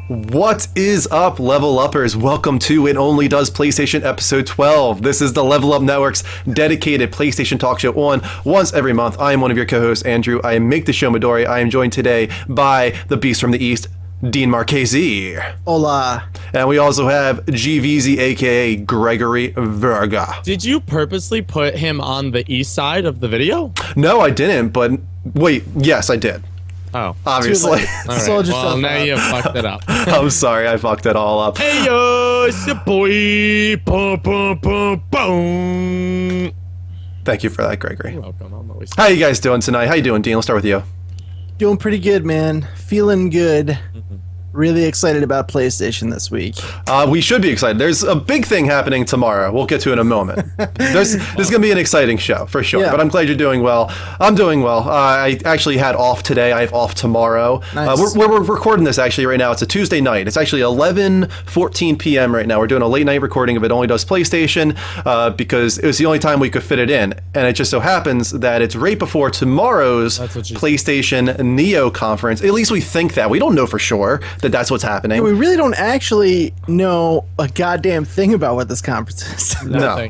What is up, Level Uppers? Welcome to It Only Does PlayStation episode 12. This is the Level Up Network's dedicated PlayStation talk show on once every month. I am one of your co-hosts, Andrew. I make the show Midori. I am joined today by the Beast from the East, Dean Marchese. Hola. And we also have GVZ, aka Gregory Verga. Did you purposely put him on the east side of the video? No, I didn't, but wait, yes, I did. Oh. Obviously. All right. Well, now you fucked it up. I'm sorry, I fucked it all up. Hey, yo, it's your boy. Boom, boom, boom, boom. Thank you for that, Gregory. You're welcome. I'm always... How you guys doing tonight? How you doing, Dean? Let's start with you. Doing pretty good, man. Feeling good. Really excited about PlayStation this week. We should be excited. There's a big thing happening tomorrow. We'll get to it in a moment. This is going to be an exciting show, for sure. Yeah. But I'm glad you're doing well. I'm doing well. I actually had off today. I have off tomorrow. Nice. We're recording this actually right now. It's a Tuesday night. It's actually 11:14 p.m. right now. We're doing a late night recording of It Only Does PlayStation because it was the only time we could fit it in. And it just so happens that it's right before tomorrow's PlayStation Neo conference. At least we think that. We don't know for sure that's what's happening. We really don't actually know a goddamn thing about what this conference is. No.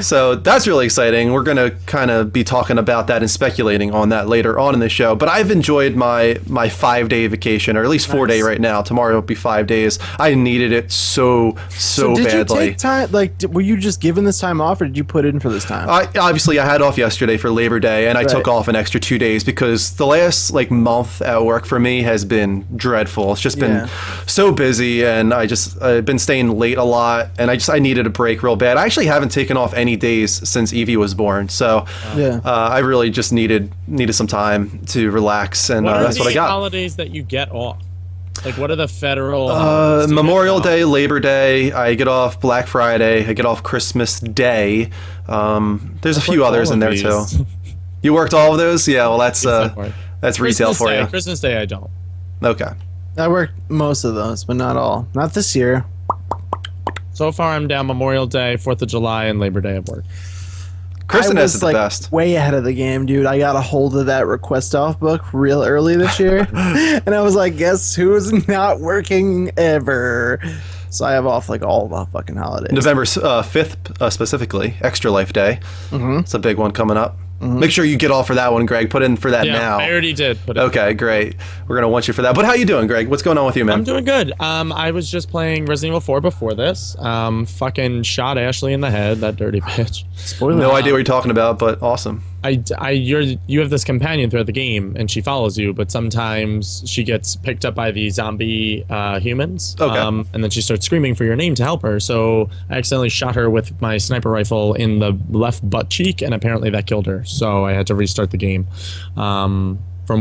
So that's really exciting. We're going to kind of be talking about that and speculating on that later on in the show. But I've enjoyed my 5-day vacation, or at least 4-day right now. Tomorrow will be 5 days. I needed it so did badly. You take time? Like, were you just given this time off, or did you put in for this time? Obviously, I had off yesterday for Labor Day, and I took off an extra 2 days because the last month at work for me has been dreadful. It's just been so busy, and I've been staying late a lot, and I needed a break real bad. I actually haven't taken off any days since Evie was born, so I really just needed some time to relax, and that's what I got. What are the holidays that you get off? Like, what are the federal Memorial Day, Labor Day, I get off Black Friday, I get off Christmas Day. There's a few others in there too. You worked all of those? Yeah, well that's retail for you. Christmas Day I don't. Okay. I worked most of those, but not all. Not this year. So far I'm down Memorial Day, 4th of July, and Labor Day at work. Kristen is the best. Way ahead of the game, dude. I got a hold of that request off book real early this year, and I was like, guess who's not working ever? So I have off all the fucking holidays. November 5th specifically, Extra Life Day. It's a big one coming up. Make sure you get all for that one, Greg. Put in for that now. I already did. Okay, great. We're going to want you for that. But how you doing, Greg? What's going on with you, man? I'm doing good. I was just playing Resident Evil 4 before this. Fucking shot Ashley in the head, that dirty bitch. Spoiler. No idea what you're talking about, but awesome. You have this companion throughout the game, and she follows you, but sometimes she gets picked up by the zombie humans. Okay. And then she starts screaming for your name to help her. So I accidentally shot her with my sniper rifle in the left butt cheek, and apparently that killed her. So I had to restart the game from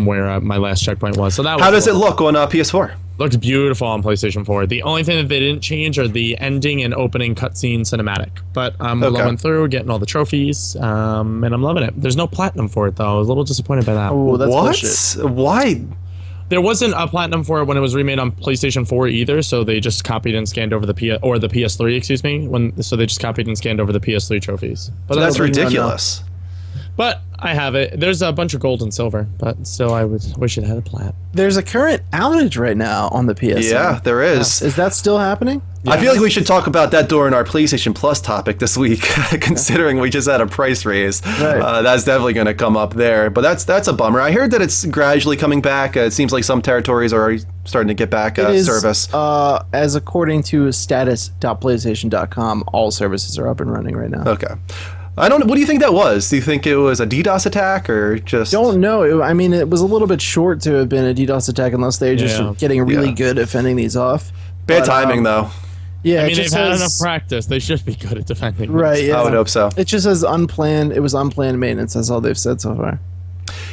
where my last checkpoint was. So that was How does it look on PS4? Looks beautiful on PlayStation 4. The only thing that they didn't change are the ending and opening cutscene cinematic. But I'm blowing through, getting all the trophies, and I'm loving it. There's no platinum for it, though. I was a little disappointed by that. Oh, that's what? Bullshit. Why? There wasn't a platinum for it when it was remade on PlayStation 4 either, so they just copied and scanned over the PS3, excuse me. So they just copied and scanned over the PS3 trophies. But that's ridiculous. But I have it. There's a bunch of gold and silver, but still I would wish it had a plat. There's a current outage right now on the PS. Yeah, there is. Is that still happening? Yeah. I feel like we should talk about that during our PlayStation Plus topic this week, considering we just had a price raise. Right. That's definitely going to come up there. But that's a bummer. I heard that it's gradually coming back. It seems like some territories are already starting to get back service. As according to status.playstation.com, all services are up and running right now. Okay. I don't know. What do you think that was? Do you think it was a DDoS attack or just... Don't know. I mean, it was a little bit short to have been a DDoS attack unless they're just getting really good at fending these off. Bad timing, though. Yeah, I mean, they've had enough practice. They should be good at defending. Right, yeah. I would hope so. It just says unplanned. It was unplanned maintenance. That's all they've said so far.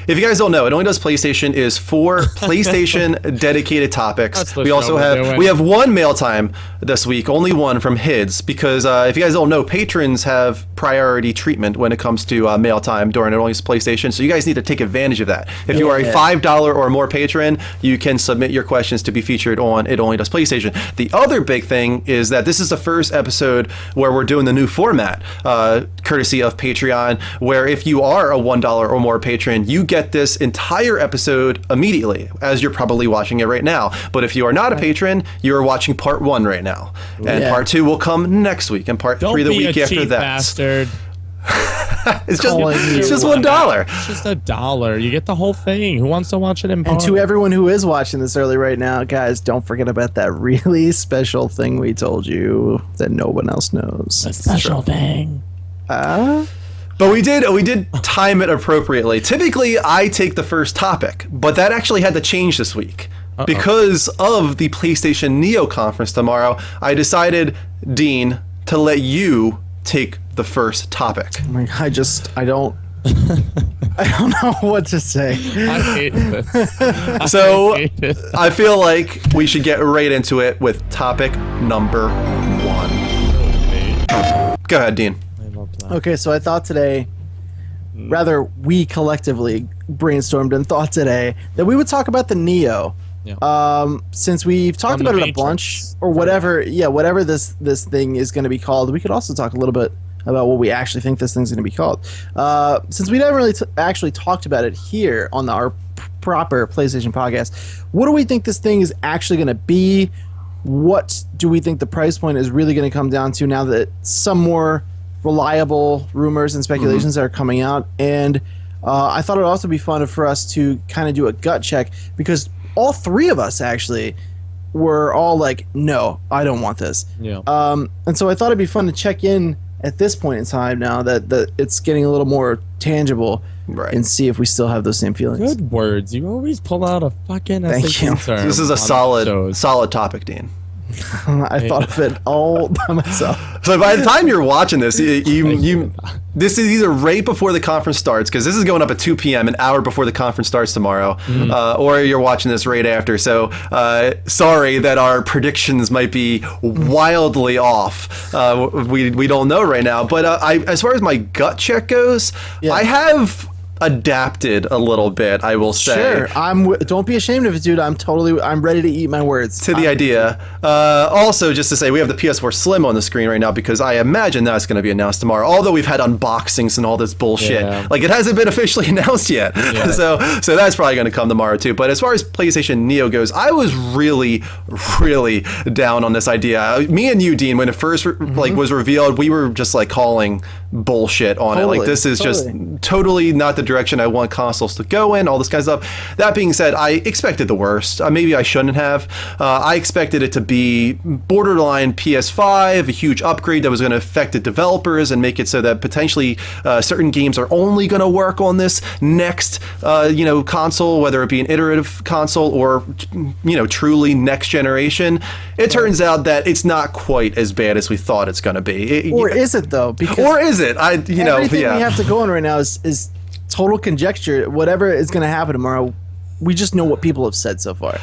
If you guys don't know, It Only Does PlayStation is 4 PlayStation dedicated topics. We also have one mail time this week, only one from Hids, because if you guys don't know, patrons have priority treatment when it comes to mail time during It Only Does PlayStation, so you guys need to take advantage of that. If you are a $5 or more patron, you can submit your questions to be featured on It Only Does PlayStation. The other big thing is that this is the first episode where we're doing the new format, courtesy of Patreon, where if you are a $1 or more patron, you get this entire episode immediately, as you're probably watching it right now. But if you are not a patron, you are watching part 1 right now. And part 2 will come next week, and part 3 the week after that. Bastard. It's just $1. It's just $1. You get the whole thing. Who wants to watch it in part? And to everyone who is watching this early right now, guys, don't forget about that really special thing we told you that no one else knows. A special thing. But we did time it appropriately. Typically, I take the first topic, but that actually had to change this week. Because of the PlayStation Neo conference tomorrow, I decided, Dean, to let you take the first topic. I don't know what to say. I hate this. So I feel like we should get right into it with topic number 1. Go ahead, Dean. Okay, so I thought today, rather we collectively brainstormed and thought today that we would talk about the Neo. Yeah. Since we've talked about it a bunch, or whatever, whatever this thing is going to be called, we could also talk a little bit about what we actually think this thing's going to be called. Since we never really actually talked about it here on our proper PlayStation podcast, what do we think this thing is actually going to be? What do we think the price point is really going to come down to now that some more reliable rumors and speculations are coming out? And I thought it would also be fun for us to kind of do a gut check, because all 3 of us actually were all like, no, I don't want this. Yeah. And so I thought it'd be fun to check in at this point in time now that it's getting a little more tangible, right, and see if we still have those same feelings. Good words. You always pull out a fucking Thank you. This is a solid topic, Dean. I thought of it all by myself. So by the time you're watching this, these are right before the conference starts, because this is going up at 2 p.m., an hour before the conference starts tomorrow, or you're watching this right after. So sorry that our predictions might be wildly off. We don't know right now. But as far as my gut check goes, I have adapted a little bit, I will say. Sure, don't be ashamed of it, dude. I'm ready to eat my words. To the idea. Also, just to say, we have the PS4 Slim on the screen right now, because I imagine that's going to be announced tomorrow. Although we've had unboxings and all this bullshit, like it hasn't been officially announced yet. Yeah. So that's probably going to come tomorrow too. But as far as PlayStation Neo goes, I was really, really down on this idea. Me and you, Dean, when it first was revealed, we were just like calling bullshit on it. Like, this is just totally not the direction I want consoles to go in, all this kind of stuff. That being said, I expected the worst. Maybe I shouldn't have. I expected it to be borderline PS5, a huge upgrade that was going to affect the developers and make it so that potentially certain games are only going to work on this next console, whether it be an iterative console or truly next generation. It turns out that it's not quite as bad as we thought it's going to be. Or is it though? Or is it? Everything we have to go on right now is total conjecture. Whatever is going to happen tomorrow, we just know what people have said so far.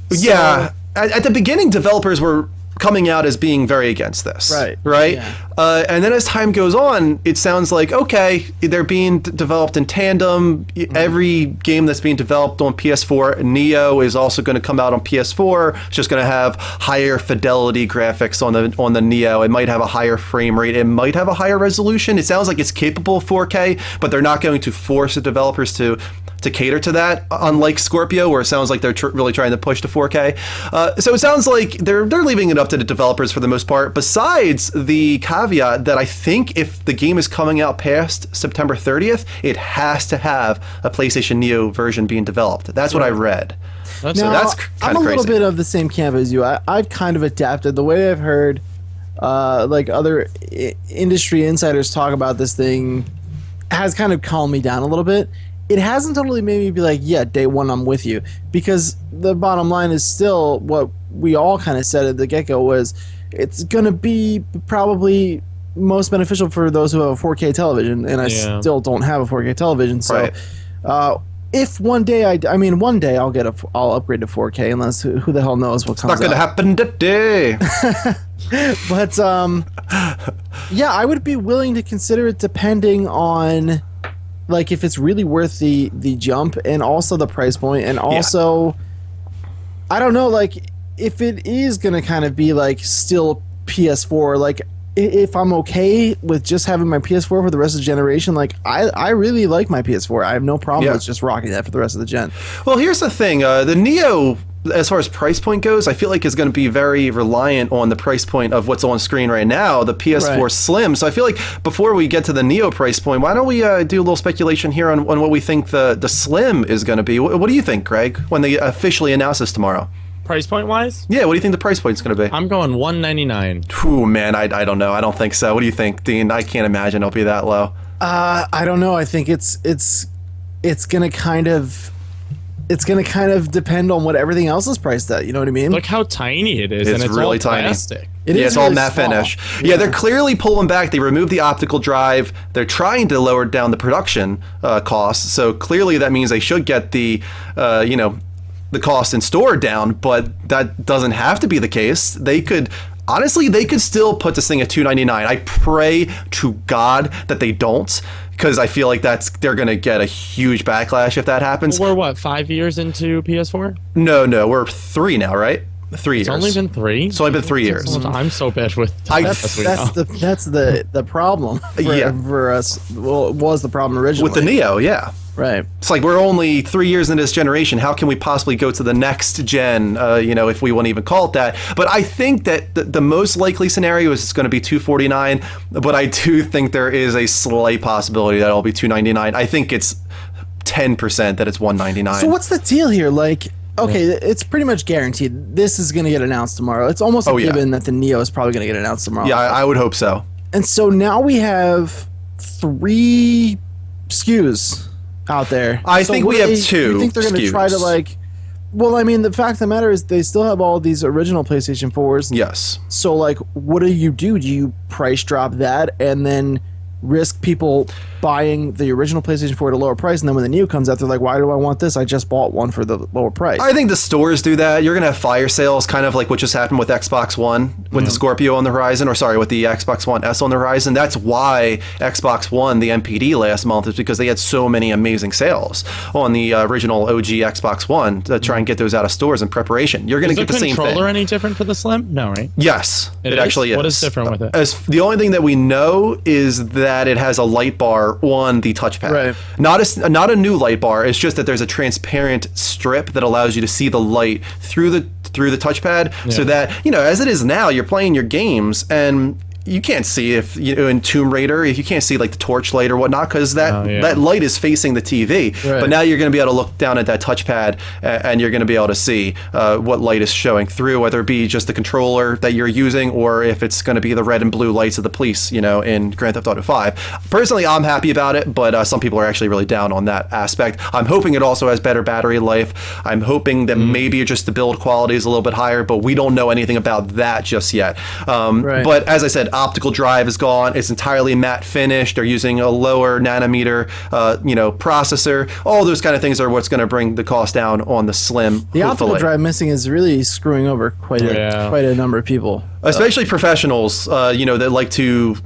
Yeah. At the beginning, developers were coming out as being very against this. Right? Yeah. And then as time goes on, it sounds like, okay, they're being developed in tandem. Every game that's being developed on PS4, Neo is also going to come out on PS4. It's just going to have higher fidelity graphics on the Neo. It might have a higher frame rate. It might have a higher resolution. It sounds like it's capable of 4K, but they're not going to force the developers to cater to that, unlike Scorpio, where it sounds like they're really trying to push to 4K. So it sounds like they're leaving it up to the developers for the most part, besides the caveat that I think if the game is coming out past September 30th, it has to have a PlayStation Neo version being developed. That's what I read. So that's kind of crazy. I'm a little bit of the same camp as you. I've kind of adapted. The way I've heard other industry insiders talk about this thing has kind of calmed me down a little bit. It hasn't totally made me be like, yeah, day one, I'm with you. Because the bottom line is still what we all kind of said at the get-go was it's going to be probably most beneficial for those who have a 4K television. And I still don't have a 4K television. So if one day one day I'll upgrade to 4K, unless who the hell knows what comes out. It's not going to happen today. But I would be willing to consider it depending on like if it's really worth the jump and also the price point, and also I don't know, like if it is gonna kind of be like still PS4, like if I'm okay with just having my PS4 for the rest of the generation, like I really like my PS4. I have no problem with just rocking that for the rest of the gen. Well, here's the thing: the Neo, as far as price point goes, I feel like is going to be very reliant on the price point of what's on screen right now, the PS4 Slim. So I feel like before we get to the Neo price point, why don't we do a little speculation here on what we think the Slim is going to be? What do you think, Greg, when they officially announce this tomorrow? Price point wise? Yeah, what do you think the price point is going to be? I'm going $199. Ooh, man, I don't know. I don't think so. What do you think, Dean? I can't imagine it'll be that low. I don't know. I think it's going to kind of depend on what everything else is priced at. You know what I mean? Look how tiny it is, and it's really all tiny. plastic. It's really all matte small. finish. Yeah, they're clearly pulling back. They removed the optical drive. They're trying to lower down the production costs. So clearly that means they should get the the cost in store down, but that doesn't have to be the case. They could still put this thing at $299. I pray to God that they don't, because I feel like they're going to get a huge backlash if that happens. We're what, 5 years into PS4? No, we're 3 now, right? 3 years. It's only been 3? It's only been 3 years. I'm so bad with time. That's the problem for us. Well, it was the problem originally. With the Neo, yeah. Right. It's like we're only 3 years into this generation. How can we possibly go to the next gen, if we want to even call it that? But I think that the most likely scenario is it's going to be $249, but I do think there is a slight possibility that it'll be $299. I think it's 10% that it's $199. So what's the deal here? Like, okay, it's pretty much guaranteed this is going to get announced tomorrow. It's almost a given that the Neo is probably going to get announced tomorrow. Yeah, I would hope so. And so now we have 3 SKUs out there. I think we have 2. You think they're going to try to well, I mean, the fact of the matter is they still have all these original PlayStation 4s. Yes. So what do? Do you price drop that and then risk people buying the original PlayStation 4 at a lower price, and then when the Neo comes out, they're like, why do I want this? I just bought one for the lower price. I think the stores do that. You're going to have fire sales, kind of like what just happened with Xbox One, with the Scorpio on the horizon, with the Xbox One S on the horizon. That's why Xbox won the NPD last month, is because they had so many amazing sales on the original OG Xbox One to try and get those out of stores in preparation. You're going to get the same thing. Is the controller any different for the Slim? No, right? Yes, it actually is. What is different with it? The only thing that we know is that it has a light bar on the touchpad. Right. Not a new light bar. It's just that there's a transparent strip that allows you to see the light through the touchpad, so that as it is now, you're playing your games and you can't see if in Tomb Raider, if you can't see like the torch light or whatnot, because that light is facing the TV. Right. But now you're going to be able to look down at that touchpad and you're going to be able to see what light is showing through, whether it be just the controller that you're using or if it's going to be the red and blue lights of the police, in Grand Theft Auto 5. Personally, I'm happy about it, but some people are actually really down on that aspect. I'm hoping it also has better battery life. I'm hoping that maybe just the build quality is a little bit higher, but we don't know anything about that just yet. But as I said, optical drive is gone. It's entirely matte finish. They're using a lower nanometer, processor. All those kind of things are what's going to bring the cost down on the Slim. The optical drive missing is really screwing over quite a number of people, especially professionals. That like to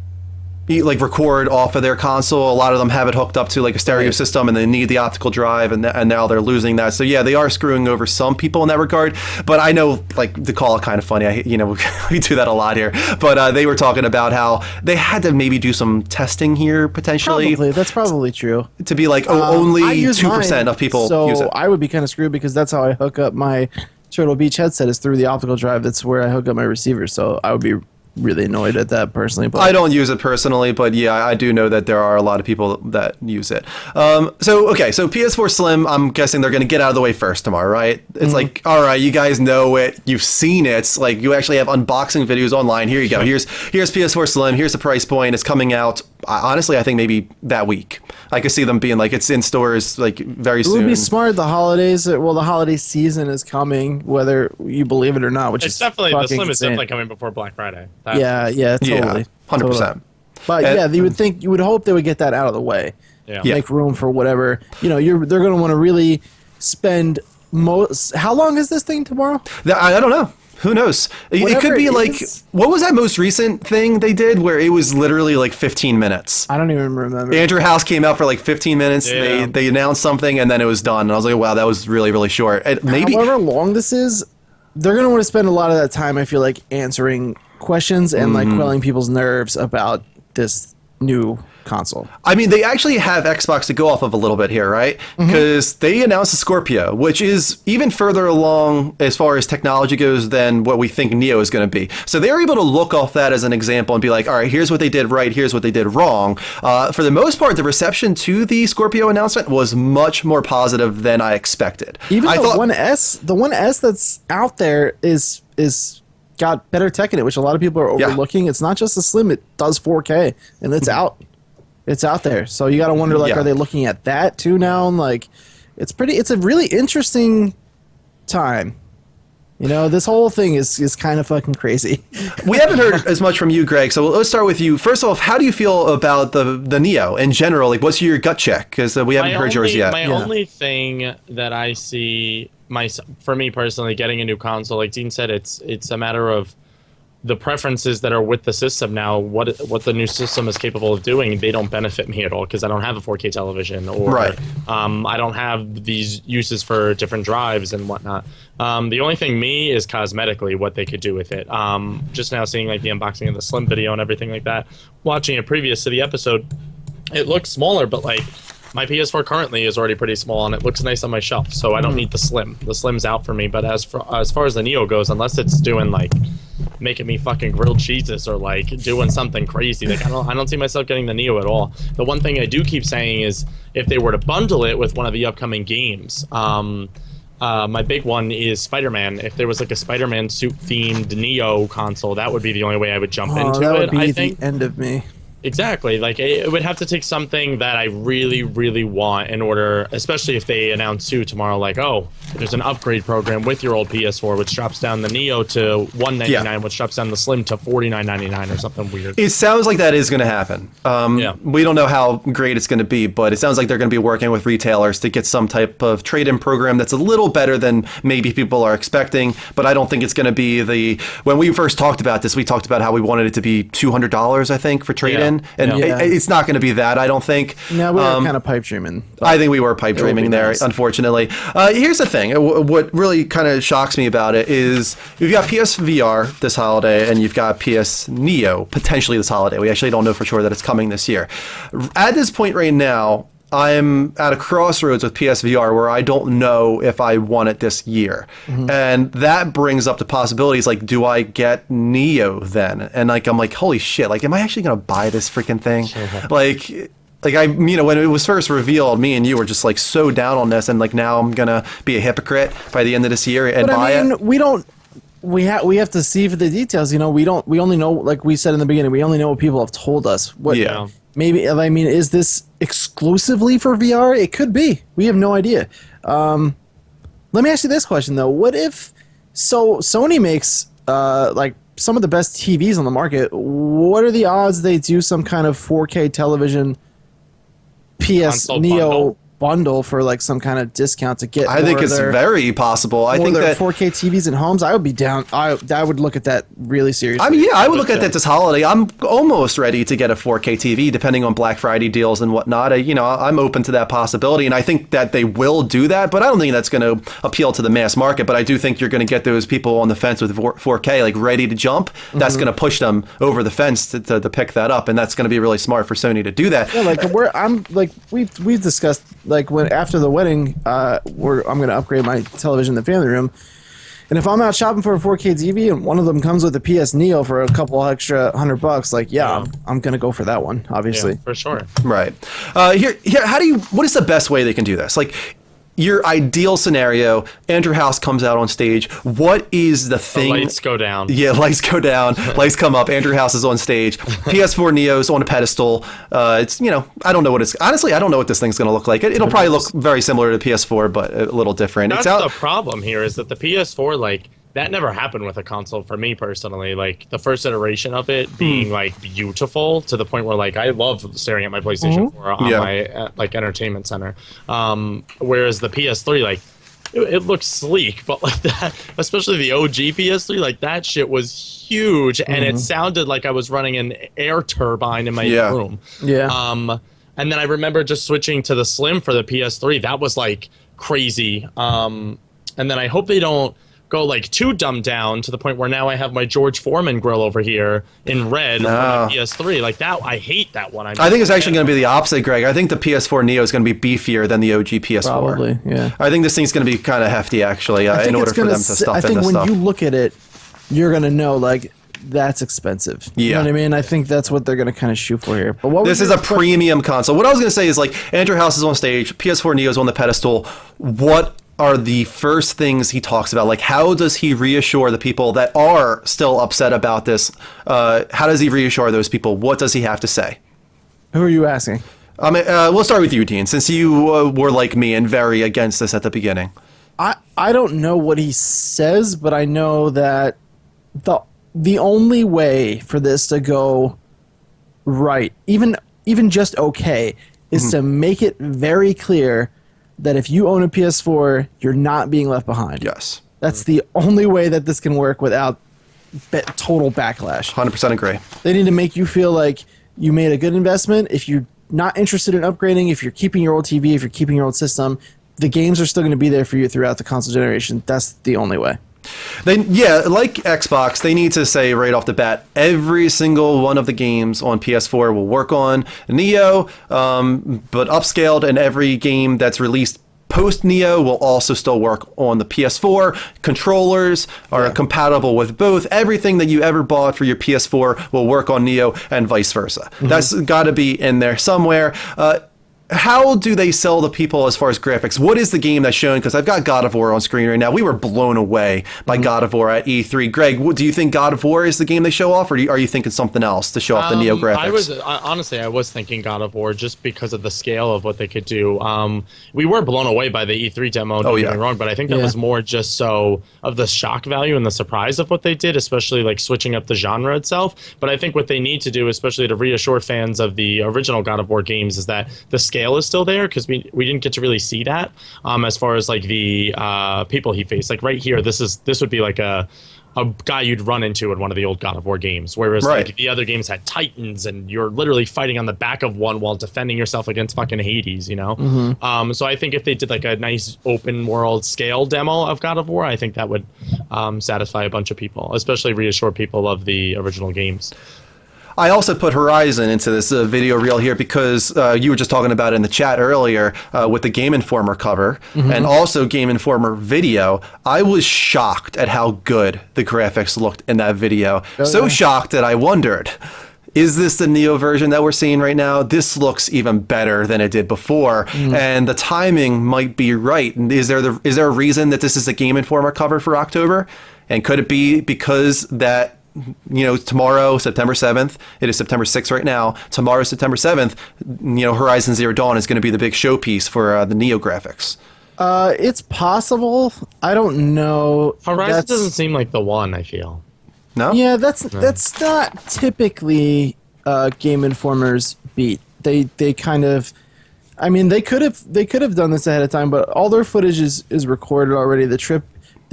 record off of their console. A lot of them have it hooked up to like a stereo system, and they need the optical drive, and now they're losing that. So yeah, they are screwing over some people in that regard. But I know, to call it kind of funny, we do that a lot here. But they were talking about how they had to maybe do some testing here potentially. That's probably true. To be like, only 2% of people use it. So I would be kind of screwed because that's how I hook up my Turtle Beach headset, is through the optical drive. That's where I hook up my receiver. So I would be really annoyed at that personally. But I don't use it personally, but yeah, I do know that there are a lot of people that use it. So PS4 Slim, I'm guessing they're going to get out of the way first tomorrow, right? It's like, all right, you guys know it, you've seen it, like you actually have unboxing videos online. Here you go. Here's PS4 Slim. Here's the price point. It's coming out. Honestly, I think maybe that week. I could see them being like, it's in stores like very soon. It would be smart. The holidays, the holiday season is coming, whether you believe it or not. Which it's is definitely the Slim insane. is definitely coming before Black Friday. Yeah, totally, 100%. But you would hope they would get that out of the way. Yeah. Make room for whatever they're going to want to really spend. How long is this thing tomorrow? I don't know. Who knows? It could be what was that most recent thing they did where it was literally like 15 minutes? I don't even remember. Andrew House came out for like 15 minutes. Yeah. They announced something and then it was done. And I was like, wow, that was really, really short. Maybe however long this is, they're going to want to spend a lot of that time, I feel like, answering questions and like quelling people's nerves about this new console. I mean, they actually have Xbox to go off of a little bit here, right? Because they announced the Scorpio, which is even further along as far as technology goes than what we think Neo is going to be. So they're able to look off that as an example and be like, all right, here's what they did right, here's what they did wrong. For the most part, the reception to the Scorpio announcement was much more positive than I expected. Even the 1S that's out there is got better tech in it, which a lot of people are overlooking. It's not just a Slim; it does 4K, and it's out. It's out there. So you got to wonder, like, are they looking at that too now? And like, it's a really interesting time. You know, this whole thing is kind of fucking crazy. We haven't heard as much from you, Greg. So let's start with you. First off, how do you feel about the Neo in general? Like, what's your gut check? Because we haven't heard yours yet. My only thing that I see, for me personally, getting a new console, like Dean said, it's a matter of the preferences that are with the system now. What the new system is capable of doing, they don't benefit me at all because I don't have a 4K television, or I don't have these uses for different drives and whatnot. The only thing is cosmetically what they could do with it. Just now seeing like the unboxing of the Slim video and everything like that, watching it previous to the episode, it looks smaller, but like my PS4 currently is already pretty small and it looks nice on my shelf, so I don't need the Slim. The Slim's out for me. But as far as the Neo goes, unless it's doing like making me fucking grilled cheeses or like doing something crazy, like I don't see myself getting the Neo at all. The one thing I do keep saying is if they were to bundle it with one of the upcoming games, my big one is Spider-Man. If there was like a Spider-Man suit themed Neo console, that would be the only way I would jump into that would it. be I think the end of me. Exactly. Like it would have to take something that I really, really want in order, especially if they announce too tomorrow, like, oh, there's an upgrade program with your old PS4, which drops down the Neo to $199, which drops down the Slim to $49.99 or something weird. It sounds like that is going to happen. We don't know how great it's going to be, but it sounds like they're going to be working with retailers to get some type of trade-in program that's a little better than maybe people are expecting. But I don't think it's going to be when we first talked about this, we talked about how we wanted it to be $200, I think, for trade-in. And it's not going to be that, I don't think. No, we were kind of pipe dreaming. I think we were pipe dreaming there, nice. Unfortunately. Here's the thing. What really kind of shocks me about it is you've got PSVR this holiday and you've got PS Neo potentially this holiday. We actually don't know for sure that it's coming this year. At this point right now, I'm at a crossroads with PSVR where I don't know if I want it this year. And that brings up the possibilities, like, do I get Neo then? And like, I'm like, holy shit, like, am I actually going to buy this freaking thing? Like I, when it was first revealed, me and you were just like so down on this, and like now I'm going to be a hypocrite by the end of this year and buy it. We have to see for the details. You know, we only know, like we said in the beginning, we only know what people have told us. Maybe, I mean, is this exclusively for VR? It could be. We have no idea. Let me ask you this question, though. What if... So, Sony makes, like, some of the best TVs on the market. What are the odds they do some kind of 4K television PS Neo bundle for like some kind of discount to get? I think it's very possible. I think that 4K TVs in homes, I would be down. I would look at that really seriously. I mean, I would look at that this holiday. I'm almost ready to get a 4K TV, depending on Black Friday deals and whatnot. I'm open to that possibility, and I think that they will do that. But I don't think that's going to appeal to the mass market. But I do think you're going to get those people on the fence with 4K, like ready to jump. That's going to push them over the fence to pick that up, and that's going to be really smart for Sony to do that. Yeah, we've discussed. Like when after the wedding, I'm going to upgrade my television in the family room, and if I'm out shopping for a 4K TV and one of them comes with a PS Neo for a couple extra $100, like I'm going to go for that one, obviously. Yeah, for sure. Right. Here. What is the best way they can do this? Like, your ideal scenario, Andrew House comes out on stage. What is the thing? The lights go down. Yeah, lights go down. Lights come up. Andrew House is on stage. PS4 Neo's on a pedestal. It's, I don't know what it's... Honestly, I don't know what this thing's going to look like. It'll probably look very similar to the PS4, but a little different. That's the problem here is that the PS4, like... That never happened with a console for me personally. Like the first iteration of it being like beautiful to the point where like I love staring at my PlayStation 4 on my like entertainment center. Whereas the PS3, like it looks sleek, but like that, especially the OG PS3, like that shit was huge and it sounded like I was running an air turbine in my room. And then I remember just switching to the Slim for the PS3. That was like crazy. And then I hope they don't go like too dumbed down to the point where now I have my George Foreman grill over here in red on my PS3. Like that, I hate that one. I think it's actually going to be the opposite, Greg. I think the PS4 Neo is going to be beefier than the OG PS4. Probably, yeah. I think this thing's going to be kind of hefty, actually, in order for them to stuff in this stuff. I think when you look at it, you're going to know, like, that's expensive. You know what I mean? I think that's what they're going to kind of shoot for here. But this is a premium console. What I was going to say is, like, Andrew House is on stage, PS4 Neo is on the pedestal. What are the first things he talks about? Like, how does he reassure the people that are still upset about this? How does he reassure those people? What does he have to say? Who are you asking? We'll start with you, Dean, since you were like me and very against this at the beginning. I don't know what he says, but I know that the only way for this to go right, even just okay, is to make it very clear that if you own a PS4, you're not being left behind. Yes. That's the only way that this can work without total backlash. 100% agree. They need to make you feel like you made a good investment. If you're not interested in upgrading, if you're keeping your old TV, if you're keeping your old system, the games are still going to be there for you throughout the console generation. That's the only way. Like Xbox, they need to say right off the bat, every single one of the games on PS4 will work on Neo, but upscaled, and every game that's released post Neo will also still work on the PS4. Controllers are compatible with both. Everything that you ever bought for your PS4 will work on Neo, and vice versa. That's got to be in there somewhere. How do they sell the people as far as graphics? What is the game that's shown? Because I've got God of War on screen right now. We were blown away by God of War at E3. Greg, do you think God of War is the game they show off, or are you thinking something else to show off the Neo graphics? I was thinking God of War just because of the scale of what they could do. We were blown away by the E3 demo, don't get me wrong, but I think that was more just so of the shock value and the surprise of what they did, especially like switching up the genre itself. But I think what they need to do, especially to reassure fans of the original God of War games, is that the scale is still there, because we didn't get to really see that as far as like the people he faced. Like right here, this would be like a guy you'd run into in one of the old God of War games, whereas like the other games had titans and you're literally fighting on the back of one while defending yourself against fucking Hades, you know. So I think if they did like a nice open world scale demo of God of War, I think that would satisfy a bunch of people, especially reassure people of the original games. I also put Horizon into this video reel here because you were just talking about it in the chat earlier with the Game Informer cover and also Game Informer video. I was shocked at how good the graphics looked in that video. Shocked that I wondered, is this the Neo version that we're seeing right now? This looks even better than it did before, and the timing might be right. Is there a reason that this is a Game Informer cover for October? And could it be because that, you know, tomorrow, September 7th, it is September 6th right now, tomorrow, September 7th, you know, Horizon Zero Dawn is going to be the big showpiece for the Neo graphics? It's possible. I don't know. Horizon doesn't seem like the one, I feel. No? Yeah, that's not typically Game Informer's beat. They kind of, I mean, they could have done this ahead of time, but all their footage is recorded already. The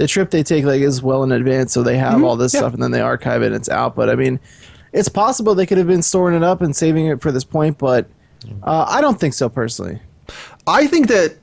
trip they take like is well in advance, so they have all this stuff and then they archive it and it's out. But I mean, it's possible they could have been storing it up and saving it for this point, but I don't think so personally. I think that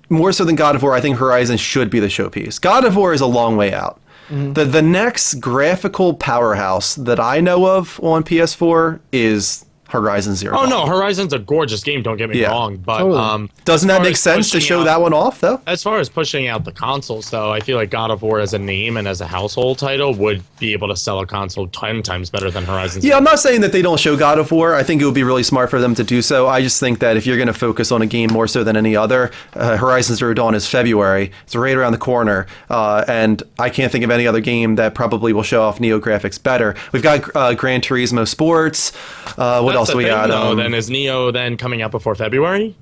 more so than God of War, I think Horizon should be the showpiece. God of War is a long way out. The next graphical powerhouse that I know of on PS4 is Horizon Zero Dawn. No, Horizon's a gorgeous game, don't get me wrong, but doesn't that make sense to show that one off, though? As far as pushing out the consoles, though, I feel like God of War as a name and as a household title would be able to sell a console 10 times better than Horizon Zero Dawn. I'm not saying that they don't show God of War. I think it would be really smart for them to do so. I just think that if you're going to focus on a game more so than any other, Horizon Zero Dawn is February. It's right around the corner, and I can't think of any other game that probably will show off Neo graphics better. We've got Gran Turismo Sports. What else do we got? Then is Neo then coming out before February?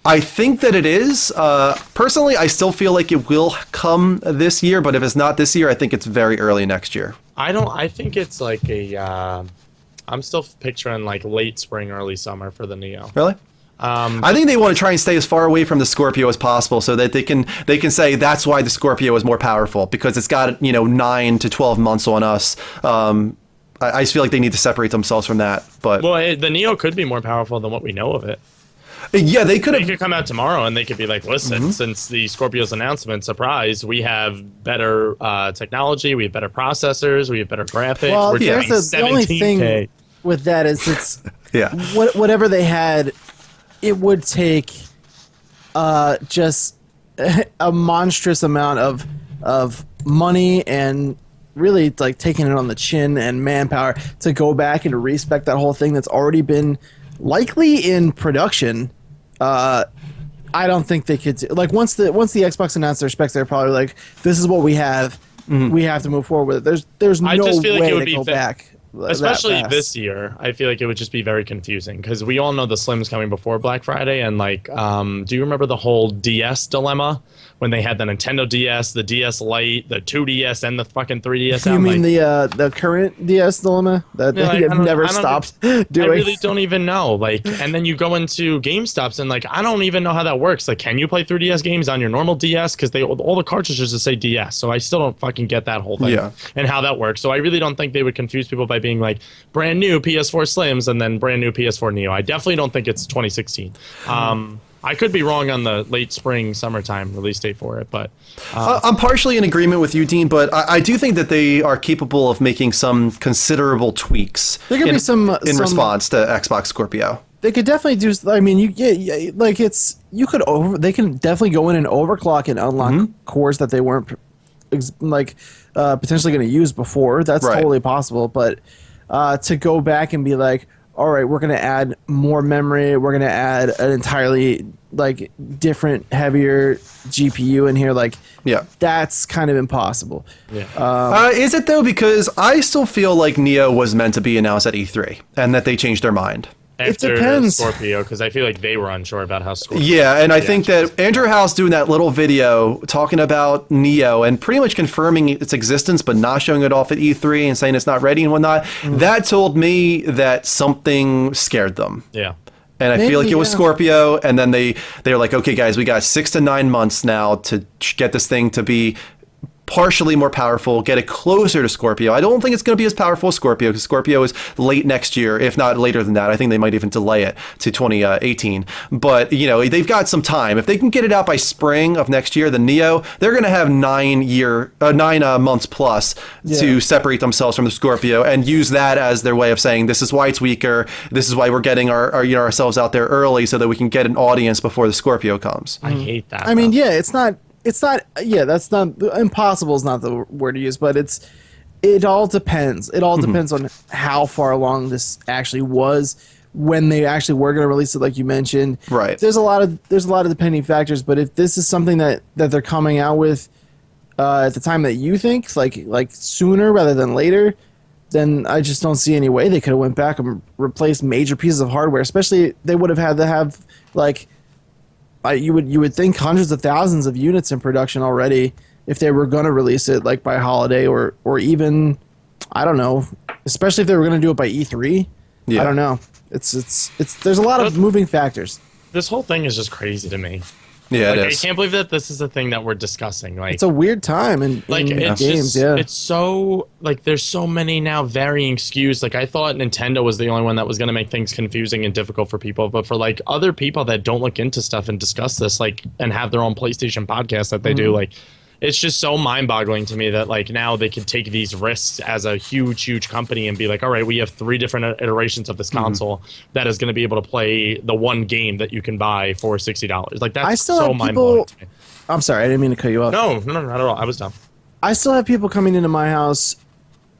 I think that it is. Personally, I still feel like it will come this year, but if it's not this year, I think it's very early next year. I think it's like I'm still picturing like late spring, early summer for the Neo. Really? I think they want to try and stay as far away from the Scorpio as possible so that they can say that's why the Scorpio is more powerful, because it's got 9 to 12 months on us. I just feel like they need to separate themselves from that. But the Neo could be more powerful than what we know of it. Yeah, they could come out tomorrow and they could be like, listen, since the Scorpio's announcement, surprise, we have better technology, we have better processors, we have better graphics. Well, we're doing the only thing with that is it's whatever they had, it would take just a monstrous amount of money and really like taking it on the chin and manpower to go back and respec that whole thing that's already been likely in production. I don't think they could like once the Xbox announced their specs, they're probably like, this is what we have. We have to move forward with it. There's no way to go back. Especially this year, I feel like it would just be very confusing because we all know the Slim's coming before Black Friday, and like, do you remember the whole DS dilemma when they had the Nintendo DS, the DS Lite, the 2DS, and the fucking 3DS? You mean the current DS dilemma that they have never stopped doing? I really don't even know. Like, and then you go into GameStops and like, I don't even know how that works. Like, can you play 3DS games on your normal DS? Because all the cartridges just say DS, so I still don't fucking get that whole thing and how that works. So I really don't think they would confuse people by being like brand new PS4 Slims and then brand new PS4 Neo. I definitely don't think it's 2016. I could be wrong on the late spring, summertime release date for it, but I'm partially in agreement with you, Dean. But I do think that they are capable of making some considerable tweaks. There could be some response to Xbox Scorpio. They could definitely do. I mean, they can definitely go in and overclock and unlock cores that they weren't potentially going to use before. That's totally possible. But to go back and be like, all right, we're going to add more memory. We're going to add an entirely like different, heavier GPU in here. Like, that's kind of impossible. Yeah. Is it though? Because I still feel like Neo was meant to be announced at E3 and that they changed their mind. After it depends. Scorpio, because I feel like they were unsure about how Scorpio. Yeah, and I think that Andrew House doing that little video talking about Neo and pretty much confirming its existence, but not showing it off at E3 and saying it's not ready and whatnot, that told me that something scared them. Yeah. And I feel like it was Scorpio, and then they were like, okay, guys, we got 6 to 9 months now to get this thing to be partially more powerful, get it closer to Scorpio. I don't think it's going to be as powerful as Scorpio because Scorpio is late next year, if not later than that. I think they might even delay it to 2018. But, they've got some time. If they can get it out by spring of next year, the Neo, they're going to have 9 months plus to separate themselves from the Scorpio and use that as their way of saying, this is why it's weaker. This is why we're getting ourselves out there early so that we can get an audience before the Scorpio comes. I hate that. I mean, that's not impossible is not the word to use, but it all depends. It all depends on how far along this actually was when they actually were going to release it, like you mentioned. Right. There's a lot of depending factors, but if this is something that they're coming out with at the time that you think, like sooner rather than later, then I just don't see any way they could have went back and replaced major pieces of hardware. Especially they would have had to have like. You would think hundreds of thousands of units in production already if they were going to release it like by holiday or even I don't know, especially if they were going to do it by E3. I don't know. It's there's a lot of moving factors. This whole thing is just crazy to me. Yeah, like, it is. I can't believe that this is a thing that we're discussing. Like, it's a weird time in games. It's so like there's so many now varying SKUs. Like I thought Nintendo was the only one that was going to make things confusing and difficult for people, but for like other people that don't look into stuff and discuss this, like and have their own PlayStation podcast that they do, like it's just so mind-boggling to me that like now they can take these risks as a huge company and be like, all right, we have 3 different iterations of this console that is going to be able to play the one game that you can buy for $60. Like that's so mind-blowing to me. I'm sorry, I didn't mean to cut you off. No, not at all. I was dumb. I still have people coming into my house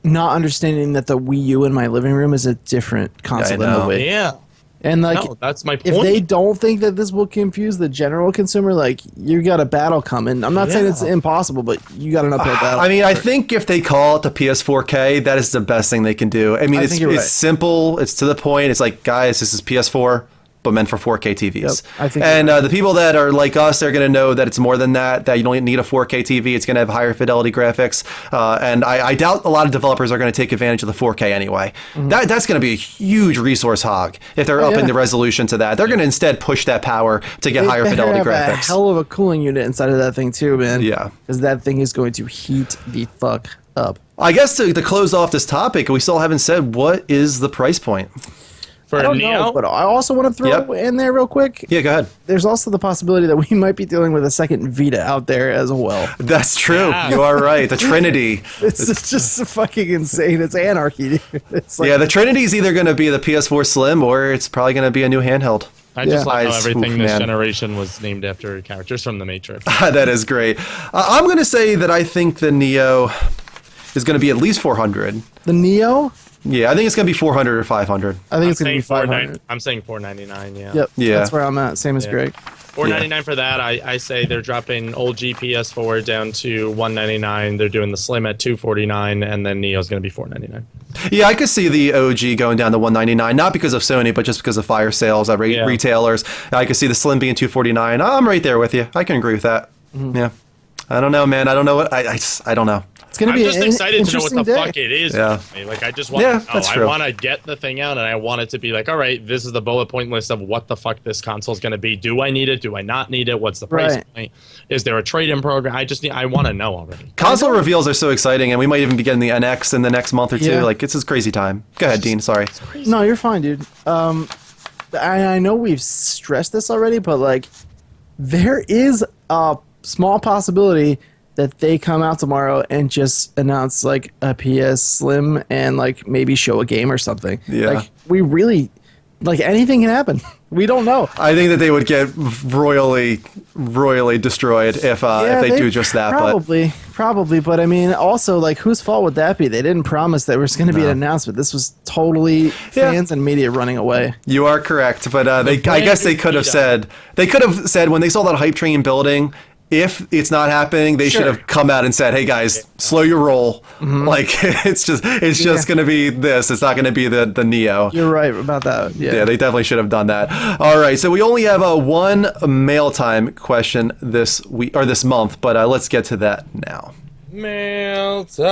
not understanding that the Wii U in my living room is a different console than the Wii. Yeah. And like, no, that's my point. If they don't think that this will confuse the general consumer, like you got a battle coming. I'm not saying it's impossible, but you got an uphill battle. I mean, I think if they call it the PS4K, that is the best thing they can do. I mean, it's simple. It's to the point. It's like, guys, this is PS4. But meant for 4K TVs. Yep, I think the people that are like us, they're going to know that it's more than that, that you don't need a 4K TV. It's going to have higher fidelity graphics. And I doubt a lot of developers are going to take advantage of the 4K anyway. That's going to be a huge resource hog if they're upping the resolution to that. They're going to instead push that power to get higher fidelity graphics. A hell of a cooling unit inside of that thing too, man. Yeah. Because that thing is going to heat the fuck up. I guess to close off this topic, we still haven't said what is the price point. For I don't Neo? know, but I also want to throw in there real quick. Yeah, go ahead. There's also the possibility that we might be dealing with a second Vita out there as well. That's true. Yeah. You are right. The Trinity. It's just fucking insane. It's anarchy, dude. It's like, Yeah, the Trinity is either going to be the PS4 Slim or it's probably going to be a new handheld. I just like how Oof, everything this man. generation was named after characters from The Matrix. That is great. I'm going to say that I think the Neo is going to be at least 400. the Neo. Yeah, I think it's going to be 400 or 500. I think it's gonna be 500. I'm saying $499. Yeah. Yep. Yeah. That's where I'm at. Same as Yeah. Greg. $499 for that. I say they're dropping old GPS4 down to $199. They're doing the Slim at $249, and then Neo's going to be $499. Yeah, I could see the OG going down to 199, not because of Sony, but just because of fire sales at retailers. I could see the Slim being 249. I'm right there with you. I can agree with that. Yeah. I don't know, man. I don't know what I don't know. It's gonna I'm be just excited to know what the day. fuck it is. Yeah. Like I just want Yeah, to know. that's I true. want to get the thing out, and I want it to be like, all right, this is the bullet point list of what the fuck this console is going to be. Do I need it? Do I not need it? What's the price Right. point? Is there a trade-in program? I want to know already. Console reveals are so exciting, and we might even be getting the NX in the next month or two. Yeah. Like, it's just crazy time. Go ahead, Dean. Sorry. No, you're fine, dude. I know we've stressed this already, but like, there is a small possibility that they come out tomorrow and just announce like a PS Slim and like maybe show a game or something. Yeah. Like we really, like anything can happen. We don't know. I think that they would get royally destroyed if they do just that. Probably. But I mean, also like, whose fault would that be? They didn't promise there was going to be an announcement. This was totally fans and media running away. You are correct, but I guess they could have said when they saw that hype train building, if it's not happening, they should have come out and said, "Hey guys, slow your roll. Like it's just going to be this. It's not going to be the Neo." You're right about that. Yeah, they definitely should have done that. All right, so we only have one mail time question this week or this month, but let's get to that now. Mail time.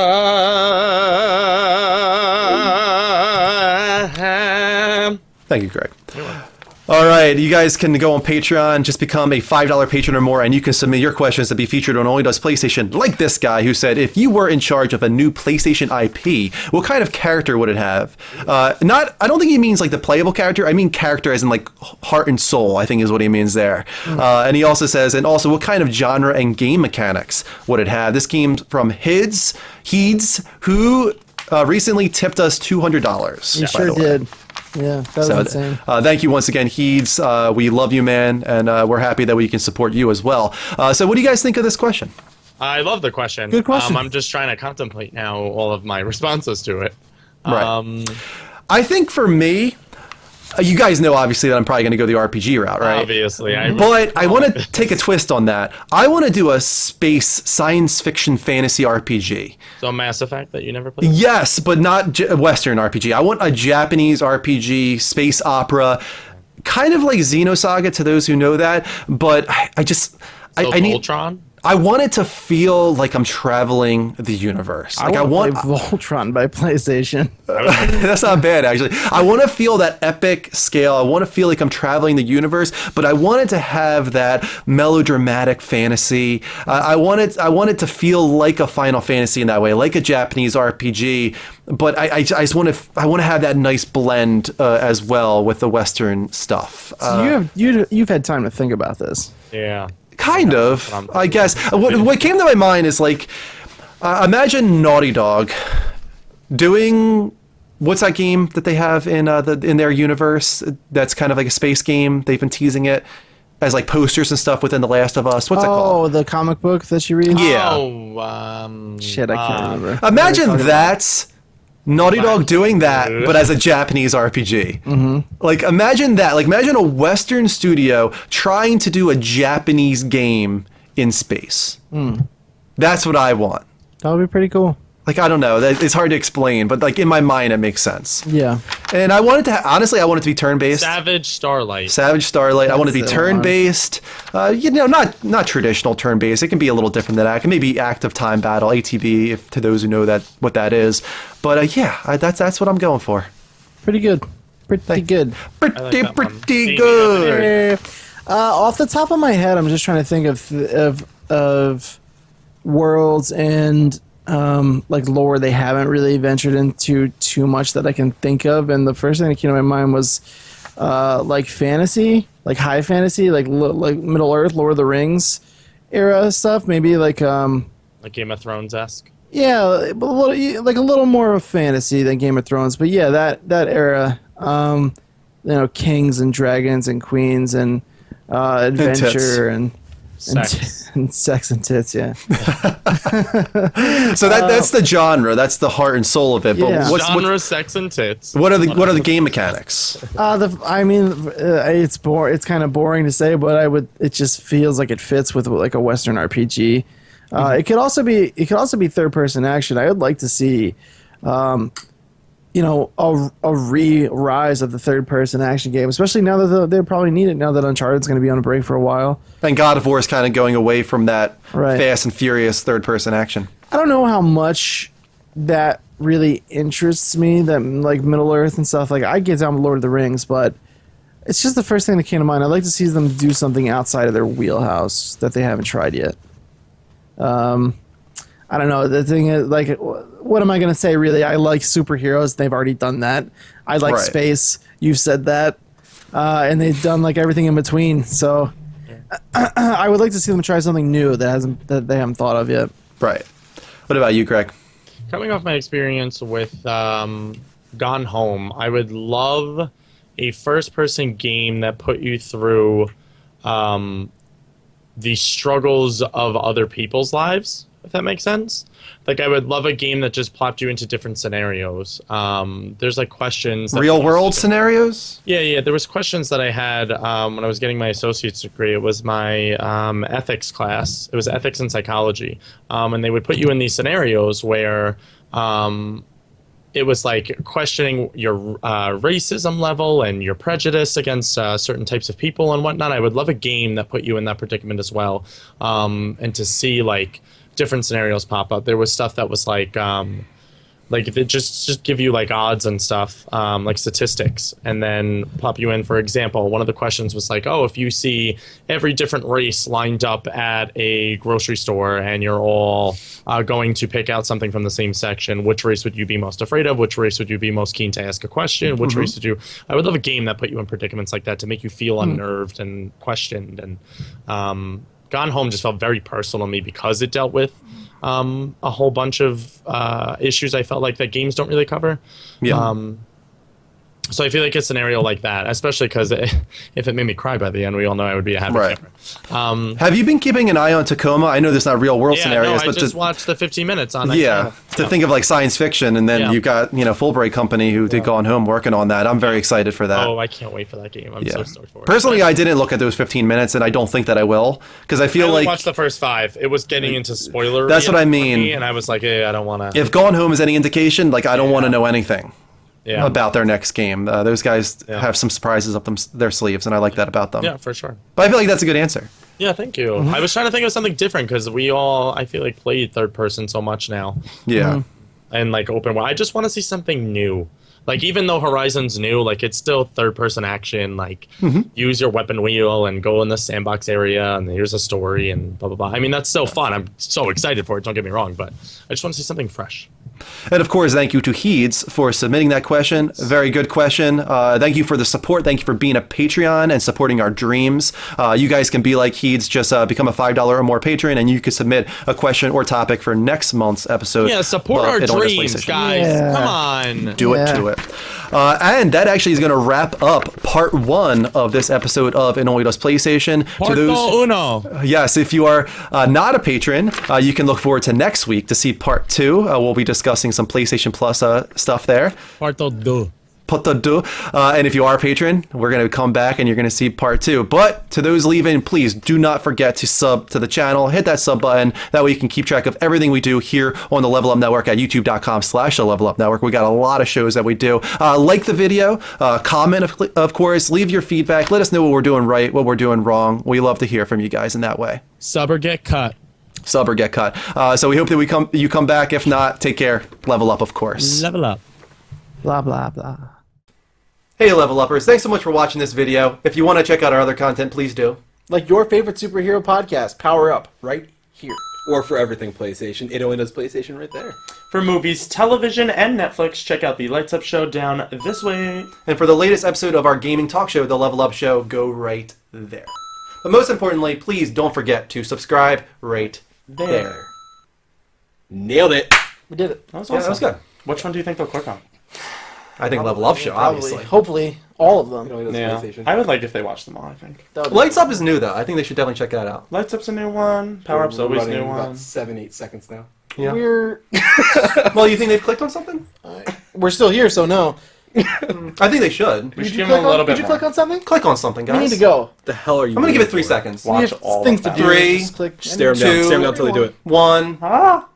Thank you, Greg. All right, you guys can go on Patreon, just become a $5 patron or more, and you can submit your questions to be featured on Only Does PlayStation, like this guy who said, if you were in charge of a new PlayStation IP, what kind of character would it have? I don't think he means like the playable character, I mean character as in like heart and soul, I think is what he means there. And he also says, and also what kind of genre and game mechanics would it have? This came from Heeds, who recently tipped us $200. You sure did. Yeah, that was insane. Thank you once again, Heeds. We love you, man, and we're happy that we can support you as well. So what do you guys think of this question? I love the question. Good question. I'm just trying to contemplate now all of my responses to it. Right. I think for me, you guys know obviously that I'm probably going to go the RPG route, right? Obviously. But I want to take a twist on that. I want to do a space science fiction fantasy RPG. So Mass Effect that you never played? Yes, but not Western RPG. I want a Japanese RPG, space opera, kind of like Xenosaga to those who know that, but I need Voltron? I want it to feel like I'm traveling the universe. Like I want to play Voltron by PlayStation. That's not bad, actually. I want to feel that epic scale. I want to feel like I'm traveling the universe, but I want it to have that melodramatic fantasy. I want it to feel like a Final Fantasy in that way, like a Japanese RPG. But I just want to have that nice blend as well with the Western stuff. So you've had time to think about this. Yeah. Kind of, I guess. What came to my mind is like, imagine Naughty Dog doing what's that game that they have in their universe? That's kind of like a space game. They've been teasing it as like posters and stuff within The Last of Us. What's it called? Oh, the comic book that you read. Yeah. Oh, shit, I can't remember. Imagine that's Naughty Dog doing that, but as a Japanese RPG. Mm-hmm. Like, imagine that. Like, imagine a Western studio trying to do a Japanese game in space. That's what I want. That would be pretty cool. Like, I don't know. It's hard to explain, but like in my mind, it makes sense. Yeah. And I wanted to, honestly, I want it to be turn-based. Savage Starlight. I want it to be turn-based. Not traditional turn-based. It can be a little different than that. It can maybe active time battle, ATB, if to those who know what that is. But that's what I'm going for. Pretty good. Pretty good. Pretty good. Off the top of my head, I'm just trying to think of worlds and like lore they haven't really ventured into too much that I can think of. And the first thing that came to my mind was like fantasy, like high fantasy, like Middle Earth, Lord of the Rings era stuff. Maybe like Game of Thrones-esque. Yeah, but like a little more of fantasy than Game of Thrones. But yeah, that era, kings and dragons and queens and adventure and sex and tits, yeah. So that's the genre. That's the heart and soul of it. But Yeah. Genre, sex, and tits. what are the game mechanics? It's It's kind of boring to say, but it just feels like it fits with like a Western RPG. It could also be third person action. I would like to see, a rise of the third person action game, especially now that they probably need it now that Uncharted's going to be on a break for a while. And God of War is kind of going away from that Right. fast and furious third person action. I don't know how much that really interests me, that like Middle Earth and stuff. Like I get down with Lord of the Rings, but it's just the first thing that came to mind. I'd like to see them do something outside of their wheelhouse that they haven't tried yet. I don't know. The thing is, like, what am I going to say, really? I like superheroes. They've already done that. I like Right. space. You've said that. And they've done, like, everything in between. So I would like to see them try something new that they haven't thought of yet. Right. What about you, Greg? Coming off my experience with Gone Home, I would love a first-person game that put you through the struggles of other people's lives, if that makes sense. Like, I would love a game that just plopped you into different scenarios. There's, like, questions... Real-world scenarios? Yeah. There was questions that I had when I was getting my associate's degree. It was my ethics class. It was ethics and psychology. And they would put you in these scenarios where it was like questioning your racism level and your prejudice against certain types of people and whatnot. I would love a game that put you in that predicament as well, and to see like different scenarios pop up. There was stuff that was like if it just give you like odds and stuff, like statistics, and then pop you in. For example, one of the questions was like, oh, if you see every different race lined up at a grocery store and you're all going to pick out something from the same section, which race would you be most afraid of? Which race would you be most keen to ask a question? Which race would you... I would love a game that put you in predicaments like that to make you feel unnerved and questioned. And Gone Home just felt very personal to me because it dealt with a whole bunch of issues I felt like that games don't really cover. Yeah. So I feel like a scenario like that, especially because if it made me cry by the end, we all know I would be a happy camper. Have you been keeping an eye on Tacoma? I know there's not real world scenarios, I but just watched the 15 minutes on that. Yeah, to think of like science fiction, and then you've got Fulbright Company who did Gone Home working on that. I'm very excited for that. Oh, I can't wait for that game. I'm so stoked for it. Personally, I didn't look at those 15 minutes, and I don't think that I will, because I feel like... I watched the first 5. It was getting into spoiler. That's what I mean. And I was like, hey, I don't want to... If Gone Home is any indication, like, I don't want to know anything about their next game. Those guys have some surprises up their sleeves, and I like that about them. Yeah, for sure. But I feel like that's a good answer. Yeah, thank you. I was trying to think of something different, because we all, I feel like, played third person so much now. Yeah. And, like, open world. I just want to see something new. Like, even though Horizon's new, like, it's still third-person action. Like, use your weapon wheel and go in the sandbox area, and here's a story, and blah, blah, blah. I mean, that's so fun. I'm so excited for it, don't get me wrong, but I just want to see something fresh. And, of course, thank you to Heeds for submitting that question. Very good question. Thank you for the support. Thank you for being a Patreon and supporting our dreams. You guys can be like Heeds. Just become a $5 or more patron, and you can submit a question or topic for next month's episode. Yeah, support our dreams, guys. Yeah. Come on. Do it to it. And that actually is going to wrap up part 1 of this episode of It Only Does PlayStation. Porto uno. Yes, if you are not a patron, you can look forward to next week to see part 2. We'll be discussing some PlayStation Plus stuff there. Porto do. And if you are a patron, we're going to come back and you're going to see part 2. But to those leaving, please do not forget to sub to the channel. Hit that sub button. That way you can keep track of everything we do here on the Level Up Network at youtube.com/the Level Up Network. We got a lot of shows that we do. Like the video, comment, of course, leave your feedback. Let us know what we're doing right, what we're doing wrong. We love to hear from you guys in that way. Sub or get cut. Sub or get cut. So we hope that you come back. If not, take care. Level up, of course. Level up. Blah, blah, blah. Hey Level Uppers, thanks so much for watching this video. If you want to check out our other content, please do. Like your favorite superhero podcast, Power Up, right here. or for everything PlayStation. It only does PlayStation right there. For movies, television, and Netflix, check out the Lights Up Show down this way. And for the latest episode of our gaming talk show, The Level Up Show, go right there. But most importantly, please don't forget to subscribe right there. Nailed it. We did it. That was Yeah, awesome. that was good. Which one do you think they'll click on? I think Level Up Show, obviously. Hopefully, all of them. It only does Yeah. PlayStation. I would like if they watched them all, I think. Lights Up is new, though. I think they should definitely check that out. Lights Up's a new one. Power Up's always a Running new about one. 7-8 seconds now. Yeah. We're Well, you think they've clicked on something? we're still here, so no. I think they should. We should give them a little bit Did you more. click on something? Click on something, guys. We need to go. The hell are you? I'm gonna give it waiting 3 for? seconds. Watch We have all things of to that. do. 3, Just click. Stare them down. Two. Stare them down until they do it. 1. Ah!